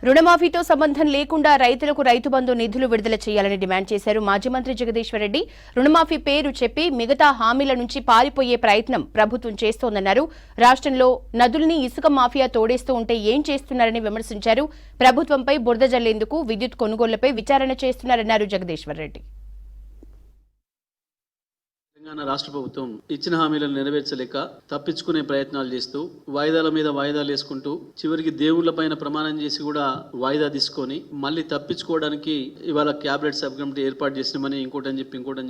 రుణమాఫీతో సంబంధం లేకుండా రైతులకు రైతు బంధు నిధులు విడుదల చేయాలని డిమాండ్ చేశారు మాజీ మంత్రి జగదీశ్వర్ రెడ్డి. రుణమాఫీ పేరు చెప్పి మిగతా హామీల నుంచి పారిపోయే ప్రయత్నం ప్రభుత్వం చేస్తోందన్నారు. రాష్ట్రంలో నదుల్ని ఇసుక మాఫియా తోడేస్తూ ఉంటే ఏం చేస్తున్నారని విమర్శించారు. ప్రభుత్వంపై బురద జల్లేందుకు విద్యుత్ కొనుగోళ్లపై విచారణ చేస్తున్నారన్నారు జగదీశ్వర్ రెడ్డి. తెలంగాణ రాష్ట్ర ప్రభుత్వం ఇచ్చిన హామీలను నెరవేర్చలేక తప్పించుకునే ప్రయత్నాలు చేస్తూ వాయిదాల మీద వాయిదాలు వేసుకుంటూ చివరికి దేవుళ్లపైన ప్రమాణం చేసి కూడా వాయిదా తీసుకొని మళ్ళీ తప్పించుకోవడానికి ఇవాళ క్యాబినెట్ సబ్ కమిటీ ఏర్పాటు చేసినామని ఇంకోటని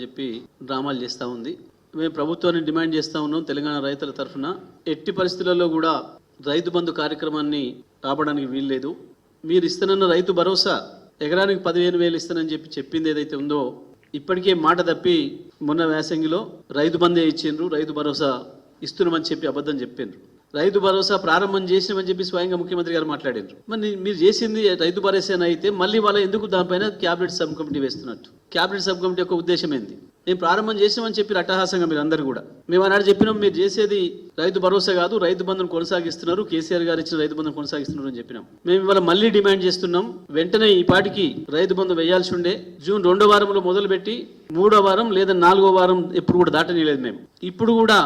చెప్పి డ్రామాలు చేస్తూ ఉంది. మేము ప్రభుత్వాన్ని డిమాండ్ చేస్తూ ఉన్నాం. తెలంగాణ రైతుల తరఫున ఎట్టి పరిస్థితులలో కూడా రైతు బంధు కార్యక్రమాన్ని ఆపడానికి వీల్లేదు. మీరు ఇస్తున్న రైతు భరోసా ఎకరానికి 15,000 ఇస్తానని చెప్పింది ఏదైతే ఉందో ఇప్పటికే మాట తప్పి మొన్న వేసంగిలో రైతు బందే ఇచ్చిండ్రు, రైతు భరోసా ఇస్తున్నామని చెప్పి అబద్ధం చెప్పిండ్రు. రైతు భరోసా ప్రారంభం చేసినామని చెప్పి స్వయంగా ముఖ్యమంత్రి గారు మాట్లాడిండ్రు. మరి మీరు చేసింది రైతు భరోసా అయితే మళ్ళీ వాళ్ళ ఎందుకు దానిపైన క్యాబినెట్ సబ్ కమిటీ వేస్తున్నట్టు? క్యాబినెట్ సబ్ కమిటీ యొక్క ఉద్దేశం ఏంది? మేము ప్రారంభం చేసినామని చెప్పి అట్టహాసంగా మీరు అందరూ కూడా మేము ఆనాడు చెప్పినాం, మీరు చేసేది రైతు భరోసా కాదు, రైతు బంధును కొనసాగిస్తున్నారు, కేసీఆర్ గారు ఇచ్చిన రైతు బంధును కొనసాగిస్తున్నారు అని చెప్పినాం. మేము ఇవాళ మళ్ళీ డిమాండ్ చేస్తున్నాం, వెంటనే ఈ పాటికి రైతు బంధు వేయాల్సి ఉండే. జూన్ 2వ వారంలో మొదలుపెట్టి 3వ వారం లేదా 4వ వారం ఎప్పుడు కూడా దాటనీయలేదు. మేము ఇప్పుడు కూడా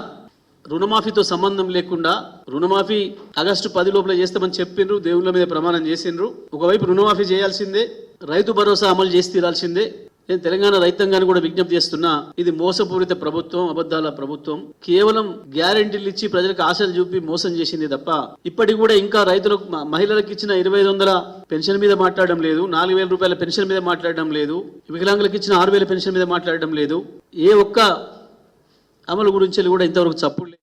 రుణమాఫీతో సంబంధం లేకుండా రుణమాఫీ ఆగస్టు 10 లోపల చేస్తామని చెప్పిండ్రు, దేవుళ్ళ మీద ప్రమాణం చేసిండ్రు. ఒకవైపు రుణమాఫీ చేయాల్సిందే, రైతు భరోసా అమలు చేసి తీరాల్సిందే. నేను తెలంగాణ రైతాంగాన్ని కూడా విజ్ఞప్తి చేస్తున్నా, ఇది మోసపూరిత ప్రభుత్వం, అబద్ధాల ప్రభుత్వం. కేవలం గ్యారెంటీలు ఇచ్చి ప్రజలకు ఆశలు చూపి మోసం చేసింది తప్ప ఇప్పటికి కూడా ఇంకా రైతులకు మహిళలకు ఇచ్చిన 2,500 పెన్షన్ మీద మాట్లాడడం లేదు, 4,000 రూపాయల పెన్షన్ మీద మాట్లాడడం లేదు, వికలాంగులకు ఇచ్చిన 6,000 పెన్షన్ మీద మాట్లాడడం లేదు. ఏ ఒక్క అమలు గురించి కూడా ఇంతవరకు చప్పుడు లేదు.